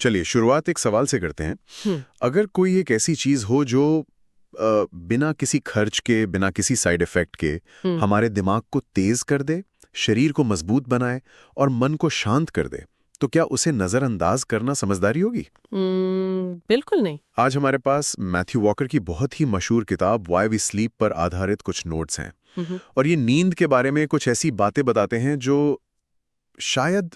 चलिए शुरुआत एक सवाल से करते हैं। अगर कोई एक ऐसी चीज हो जो बिना किसी खर्च के, बिना किसी साइड इफेक्ट के हमारे दिमाग को तेज कर दे, शरीर को मजबूत बनाए और मन को शांत कर दे, तो क्या उसे नजरअंदाज करना समझदारी होगी? बिल्कुल नहीं। आज हमारे पास मैथ्यू वॉकर की बहुत ही मशहूर किताब व्हाई वी स्लीप पर आधारित कुछ नोट्स हैं और ये नींद के बारे में कुछ ऐसी बातें बताते हैं जो शायद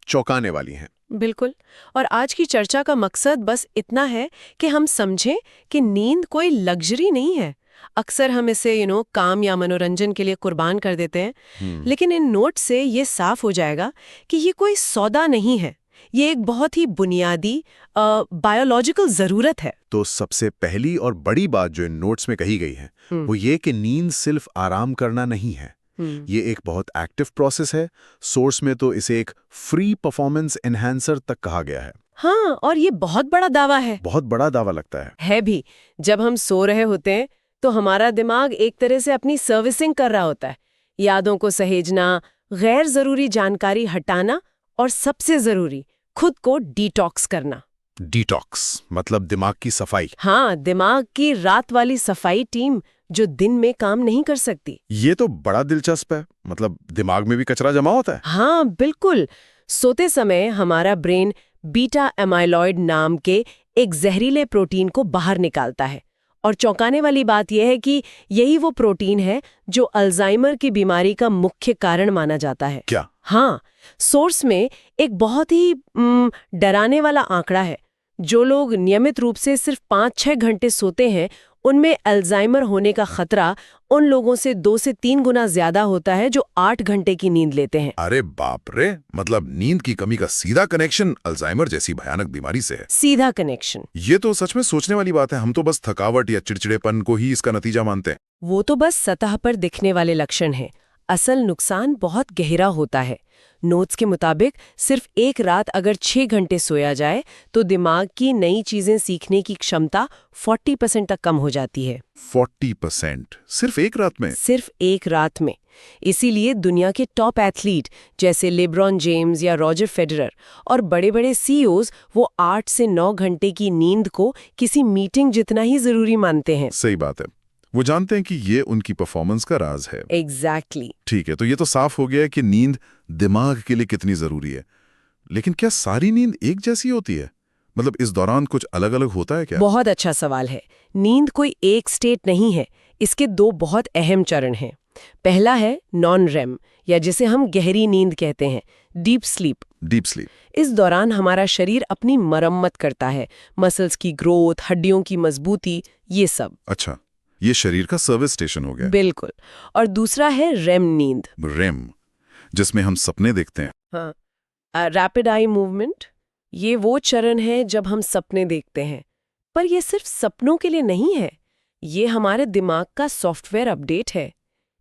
चौंकाने वाली हैं। बिल्कुल। और आज की चर्चा का मकसद बस इतना है कि हम समझें कि नींद कोई लग्जरी नहीं है। अक्सर हम इसे काम या मनोरंजन के लिए कुर्बान कर देते हैं, लेकिन इन नोट से ये साफ हो जाएगा कि ये कोई सौदा नहीं है, ये एक बहुत ही बुनियादी बायोलॉजिकल जरूरत है। तो सबसे पहली और बड़ी बात जो इन नोट्स में कही गई है वो ये कि नींद सिर्फ आराम करना नहीं है, ये एक बहुत एक्टिव प्रोसेस है। सोर्स में तो इसे एक फ्री परफॉर्मेंस एनहांसर तक कहा गया है। हाँ, और ये बहुत बड़ा दावा है। बहुत बड़ा दावा लगता है भी। जब हम सो रहे होते हैं तो हमारा दिमाग एक तरह से अपनी सर्विसिंग कर रहा होता है, यादों को सहेजना, गैर जरूरी जानकारी हटाना और सबसे जरूरी खुद को डिटॉक्स करना। डिटॉक्स मतलब दिमाग की सफाई। हाँ, दिमाग की रात वाली सफाई टीम जो दिन में काम नहीं कर सकती। ये तो बड़ा दिलचस्प है, मतलब दिमाग में भी कचरा जमा होता है। हाँ बिल्कुल। सोते समय हमारा ब्रेन बीटा एमाइलॉइड नाम के एक जहरीले प्रोटीन को बाहर निकालता है, और चौंकाने वाली बात यह है कि यही वो प्रोटीन है जो अल्जाइमर की बीमारी का मुख्य कारण माना जाता है। क्या? हाँ, सोर्स में एक बहुत ही डराने वाला आंकड़ा है। जो लोग नियमित रूप से सिर्फ 5-6 घंटे सोते हैं उनमें अल्जाइमर होने का खतरा उन लोगों से 2 से 3 गुना ज्यादा होता है जो 8 घंटे की नींद लेते हैं। अरे बाप रे, मतलब नींद की कमी का सीधा कनेक्शन अल्जाइमर जैसी भयानक बीमारी से है। सीधा कनेक्शन। ये तो सच में सोचने वाली बात है। हम तो बस थकावट या चिड़चिड़ेपन को ही इसका नतीजा मानते हैं। वो तो बस सतह पर दिखने वाले लक्षण हैं। असल नुकसान बहुत गहरा होता है। नोट्स के मुताबिक सिर्फ एक रात अगर 6 घंटे सोया जाए तो दिमाग की नई चीजें सीखने की क्षमता 40% तक कम हो जाती है। 40%? सिर्फ एक रात में? सिर्फ एक रात में। इसीलिए दुनिया के टॉप एथलीट जैसे लेब्रॉन जेम्स या रॉजर फेडरर और बड़े-बड़े सीईओज वो 8 से 9 घंटे की नींद को किसी मीटिंग जितना ही जरूरी मानते हैं। सही बात है। वो जानते हैं कि ये उनकी परफॉर्मेंस का राज है। एग्जैक्टली। ठीक है, तो ये तो साफ हो गया है कि नींद दिमाग के लिए कितनी जरूरी है। लेकिन क्या सारी नींद एक जैसी होती है? मतलब इस दौरान कुछ अलग अलग होता है क्या? बहुत अच्छा सवाल है। नींद कोई एक स्टेट नहीं है, इसके 2 बहुत अहम चरण हैं। पहला है नॉन रेम, या जिसे हम गहरी नींद कहते हैं, डीप स्लीप। Deep sleep. इस दौरान हमारा शरीर अपनी मरम्मत करता है, मसल्स की ग्रोथ, हड्डियों की मजबूती, ये सब। अच्छा, ये शरीर का सर्विस स्टेशन हो गया। बिल्कुल। और दूसरा है रेम नींद। रेम, जिसमें हम सपने देखते हैं। हाँ, रैपिड आई मूवमेंट। ये वो चरण है जब हम सपने देखते हैं, पर ये सिर्फ सपनों के लिए नहीं है, ये हमारे दिमाग का सॉफ्टवेयर अपडेट है।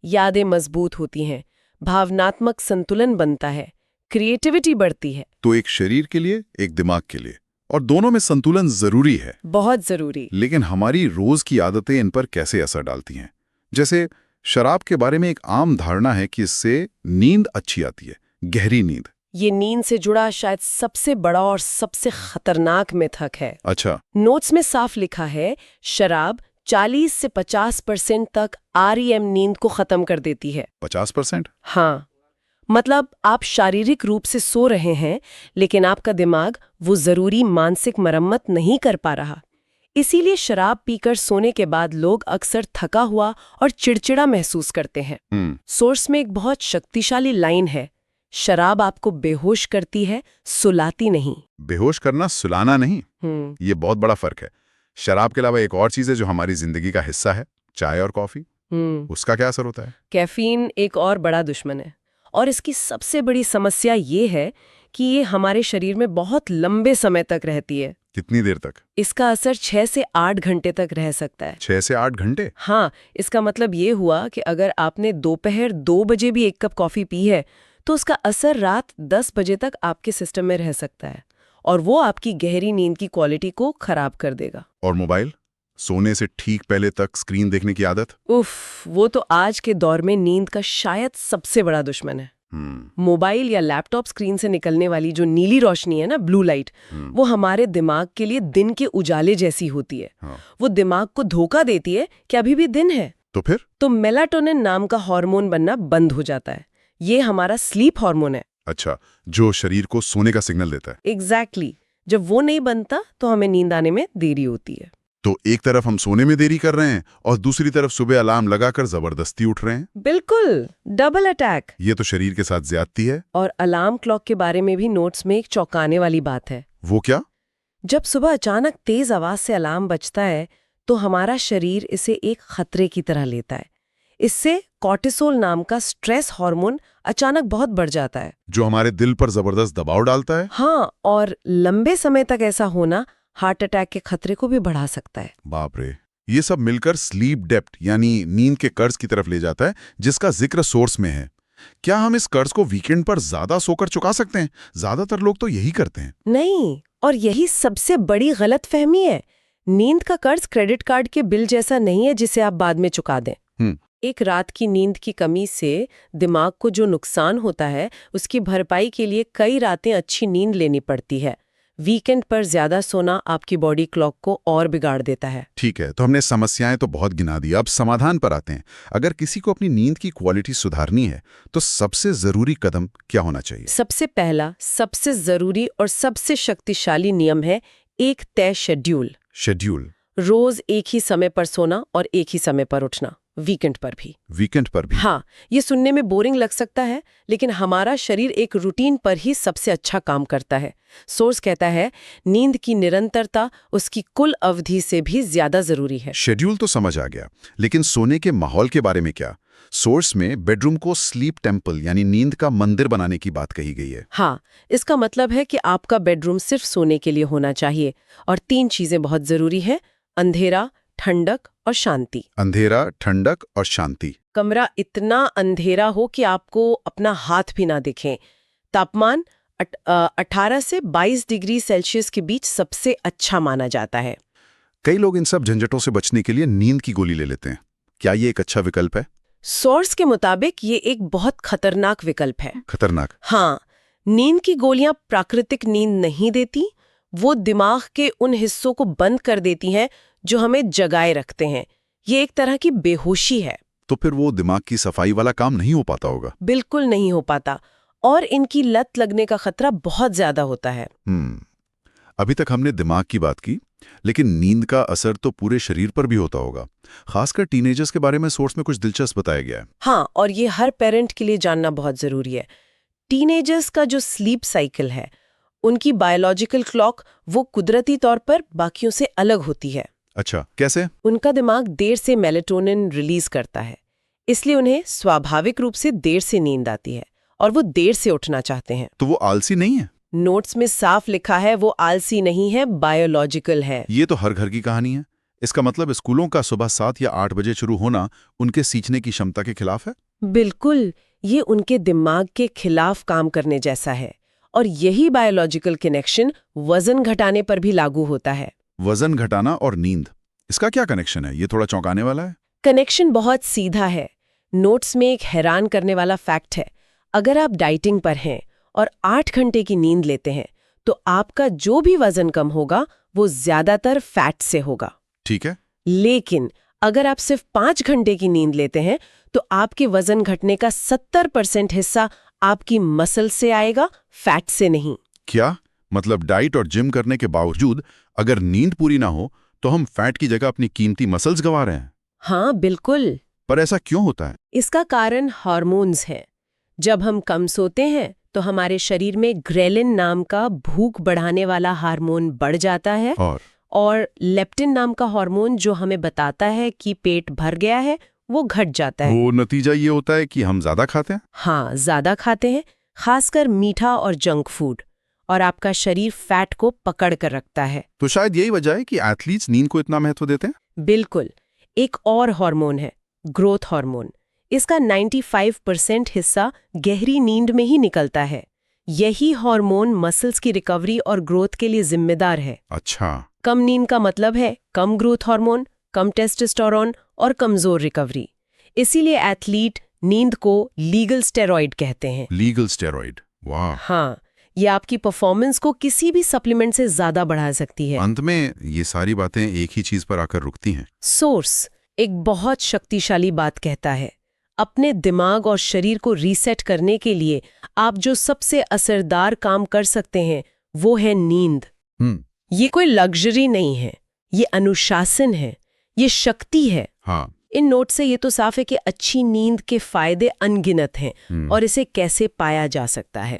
यादें मजबूत होती हैं, भावनात्मक संतुलन बनता है, क्रिएटिविटी बढ़ती है। तो एक शरीर के लिए, एक दिमाग के लिए, और दोनों में संतुलन जरूरी है। बहुत जरूरी। लेकिन हमारी रोज की आदतें इन पर कैसे असर डालती हैं? जैसे शराब के बारे में एक आम धारणा है कि इससे नींद अच्छी आती है, गहरी नींद। ये नींद से जुड़ा शायद सबसे बड़ा और सबसे खतरनाक मिथक है। अच्छा। नोट्स में साफ लिखा है, शराब 40 से 50% तक आरईएम नींद को खत्म कर देती है। 50%? हाँ, मतलब आप शारीरिक रूप से सो रहे हैं, लेकिन आपका दिमाग वो जरूरी मानसिक मरम्मत नहीं कर पा रहा। इसीलिए शराब पीकर सोने के बाद लोग अक्सर थका हुआ और चिड़चिड़ा महसूस करते हैं। सोर्स में एक बहुत शक्तिशाली लाइन है, शराब आपको बेहोश करती है, सुलाती नहीं। बेहोश करना, सुलाना नहीं। ये बहुत बड़ा फर्क है। शराब के अलावा एक और चीज है जो हमारी जिंदगी का हिस्सा है, चाय और कॉफी। उसका क्या असर होता है? कैफीन एक और बड़ा दुश्मन है, और इसकी सबसे बड़ी समस्या ये है कि ये हमारे शरीर में बहुत लंबे समय तक रहती है। कितनी देर तक? इसका असर 6 से 8 घंटे तक रह सकता है। 6 से 8 घंटे? हाँ, इसका मतलब ये हुआ कि अगर आपने दोपहर 2 बजे भी 1 कप कॉफी पी है तो उसका असर रात 10 बजे तक आपके सिस्टम में रह सकता है, और वो आपकी गहरी नींद की क्वालिटी को खराब कर देगा। और मोबाइल? सोने से ठीक पहले तक स्क्रीन देखने की आदत? उफ, वो तो आज के दौर में नींद का शायद सबसे बड़ा दुश्मन है। मोबाइल या लैपटॉप स्क्रीन से निकलने वाली जो नीली रोशनी है ना, ब्लू लाइट, वो हमारे दिमाग के लिए दिन के उजाले जैसी होती है। वो दिमाग को धोखा देती है कि अभी भी दिन है। तो फिर तो मेलाटोनिन नाम का हार्मोन बनना बंद हो जाता है। ये हमारा स्लीप हार्मोन है। अच्छा, जो शरीर को सोने का सिग्नल देता है। एग्जैक्टली। जब वो नहीं बनता तो हमें नींद आने में देरी होती है। तो एक तरफ हम सोने में देरी कर रहे हैं और दूसरी तरफ सुबह अलार्म लगाकर जबरदस्ती उठ रहे हैं। बिल्कुल, डबल अटैक। ये तो शरीर के साथ ज्यादती है। और अलार्म क्लॉक के बारे में भी नोट्स में एक चौंकाने वाली बात है। वो क्या? जब सुबह अचानक तेज आवाज से अलार्म बजता है तो हमारा शरीर इसे एक खतरे की तरह लेता है। इससे कॉर्टिसोल नाम का स्ट्रेस हार्मोन अचानक बहुत बढ़ जाता है, जो हमारे दिल पर जबरदस्त दबाव डालता है। हाँ, और लंबे समय तक ऐसा होना हार्ट अटैक के खतरे को भी बढ़ा सकता है। बाप रे, ये सब मिलकर स्लीप डेप्ट यानी नींद के कर्ज की तरफ ले जाता है, जिसका जिक्र सोर्स में है। क्या हम इस कर्ज को वीकेंड पर ज्यादा सोकर चुका सकते हैं? ज्यादातर लोग तो यही करते हैं। नहीं, और यही सबसे बड़ी गलतफहमी है। नींद का कर्ज क्रेडिट कार्ड के बिल जैसा नहीं है जिसे आप बाद में चुका दें। एक रात की नींद की कमी से दिमाग को जो नुकसान होता है उसकी भरपाई के लिए कई रातें अच्छी नींद लेनी पड़ती है। वीकेंड पर ज्यादा सोना आपकी बॉडी क्लॉक को और बिगाड़ देता है। ठीक है, तो हमने समस्याएं तो बहुत गिना दी, अब समाधान पर आते हैं। अगर किसी को अपनी नींद की क्वालिटी सुधारनी है तो सबसे जरूरी कदम क्या होना चाहिए? सबसे पहला, सबसे जरूरी और सबसे शक्तिशाली नियम है एक तय शेड्यूल। रोज एक ही समय पर सोना और एक ही समय पर उठना, वीकेंड पर भी। हाँ, ये सुनने में बोरिंग लग सकता है, लेकिन हमारा शरीर एक रूटीन पर ही सबसे अच्छा काम करता है। सोर्स कहता है नींद की निरंतरता उसकी कुल अवधि से भी ज्यादा जरूरी है। शेड्यूल तो समझ आ गया, लेकिन सोने के माहौल के बारे में क्या? सोर्स में बेडरूम को स्लीप टेम्पल यानी नींद का मंदिर बनाने की बात कही गई है। हाँ, इसका मतलब है कि आपका बेडरूम सिर्फ सोने के लिए होना चाहिए और 3 चीजें बहुत जरूरी है: अंधेरा, ठंडक और शांति। अंधेरा, ठंडक और शांति। कमरा इतना अंधेरा हो कि आपको अपना हाथ भी ना दिखे। तापमान 18 से 22 डिग्री सेल्सियस के बीच सबसे अच्छा माना जाता है। कई लोग इन सब झंझटों से बचने के लिए नींद की गोली ले लेते हैं। क्या ये एक अच्छा विकल्प है? सोर्स के मुताबिक ये एक बहुत खतरनाक विकल्प है। खतरनाक? हाँ, नींद की गोलियां प्राकृतिक नींद नहीं देती। वो दिमाग के उन हिस्सों को बंद कर देती हैं जो हमें जगाए रखते हैं। ये एक तरह की बेहोशी है। तो फिर वो दिमाग की सफाई वाला काम नहीं हो पाता होगा? बिल्कुल नहीं हो पाता, और इनकी लत लगने का खतरा बहुत ज्यादा होता है। अभी तक हमने दिमाग की बात की, लेकिन नींद का असर तो पूरे शरीर पर भी होता होगा। खासकर टीनेजर्स के बारे में सोर्स में कुछ दिलचस्प बताया गया है। हाँ, और ये हर पेरेंट के लिए जानना बहुत जरूरी है। टीनेजर्स का जो स्लीप साइकिल है, उनकी बायोलॉजिकल क्लॉक वो कुदरती तौर पर बाकियों से अलग होती है। अच्छा, कैसे? उनका दिमाग देर से मेलेटोनिन रिलीज करता है, इसलिए उन्हें स्वाभाविक रूप से देर से नींद आती है और वो देर से उठना चाहते हैं। तो वो आलसी नहीं है? नोट्स में साफ लिखा है वो आलसी नहीं है, बायोलॉजिकल है। ये तो हर घर की कहानी है। इसका मतलब स्कूलों का सुबह 7 या 8 बजे शुरू होना उनके सीखने की क्षमता के खिलाफ है? बिल्कुल, ये उनके दिमाग के खिलाफ काम करने जैसा है। और यही बायोलॉजिकल कनेक्शन वजन घटाने पर भी लागू होता है। वजन घटाना और नींद, इसका क्या कनेक्शन है? ये थोड़ा चौंकाने वाला है। कनेक्शन बहुत सीधा है। नोट्स में एक हैरान करने वाला फैक्ट है। अगर आप डाइटिंग पर हैं और 8 घंटे की नींद लेते हैं तो आपका जो भी वजन कम होगा वो ज्यादातर फैट से होगा। ठीक है। लेकिन अगर आप सिर्फ 5 घंटे की नींद लेते हैं तो आपके वजन घटने का 70% हिस्सा आपकी मसल से आएगा, फैट से नहीं। क्या मतलब डाइट और जिम करने के बावजूद अगर नींद पूरी ना हो तो हम फैट की जगह अपनी कीमती मसल्स गंवा रहे हैं? हाँ, बिल्कुल। पर ऐसा क्यों होता है? इसका कारण हार्मोन्स है। जब हम कम सोते हैं तो हमारे शरीर में ग्रेलिन नाम का भूख बढ़ाने वाला हार्मोन बढ़ जाता है और लेप्टिन नाम का हार्मोन जो हमें बताता है कि पेट भर गया है वो घट जाता है। वो नतीजा ये होता है कि हम ज्यादा खाते हैं? हाँ, ज्यादा खाते हैं, खासकर मीठा और जंक फूड, और आपका शरीर फैट को पकड़ कर रखता है। तो शायद यही वजह है कि एथलीट्स नींद को इतना महत्व देते हैं। बिल्कुल। एक और हार्मोन है, ग्रोथ हार्मोन। इसका 95% हिस्सा गहरी नींद में ही निकलता है। यही हार्मोन मसल्स की रिकवरी और ग्रोथ के लिए जिम्मेदार है। अच्छा। कम नींद का मतलब है कम ग्रोथ हार्मोन, कम टेस्टोस्टेरोन और कमजोर रिकवरी। इसीलिए एथलीट नींद को लीगल स्टेरॉइड कहते हैं। लीगल स्टेरॉइड, वाह। हाँ, ये आपकी परफॉर्मेंस को किसी भी सप्लीमेंट से ज्यादा बढ़ा सकती है। अंत में ये सारी बातें एक ही चीज पर आकर रुकती हैं। सोर्स एक बहुत शक्तिशाली बात कहता है, अपने दिमाग और शरीर को रीसेट करने के लिए आप जो सबसे असरदार काम कर सकते हैं वो है नींद। ये कोई लग्जरी नहीं है, ये अनुशासन है, ये शक्ति है। हाँ। इन नोट से ये तो साफ है कि अच्छी नींद के फायदे अनगिनत हैं और इसे कैसे पाया जा सकता है।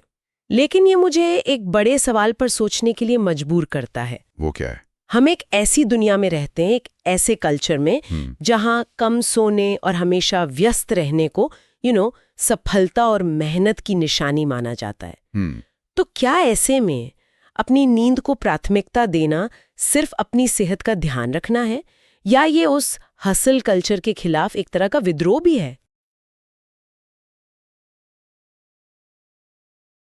लेकिन ये मुझे एक बड़े सवाल पर सोचने के लिए मजबूर करता है। वो क्या है? हम एक ऐसी दुनिया में रहते हैं, एक ऐसे कल्चर में जहां कम सोने और हमेशा व्यस्त रहने को सफलता और मेहनत की निशानी माना जाता है। तो क्या ऐसे में अपनी नींद को प्राथमिकता देना सिर्फ अपनी सेहत का ध्यान रखना है, या ये उस हसल कल्चर के खिलाफ एक तरह का विद्रोह भी है?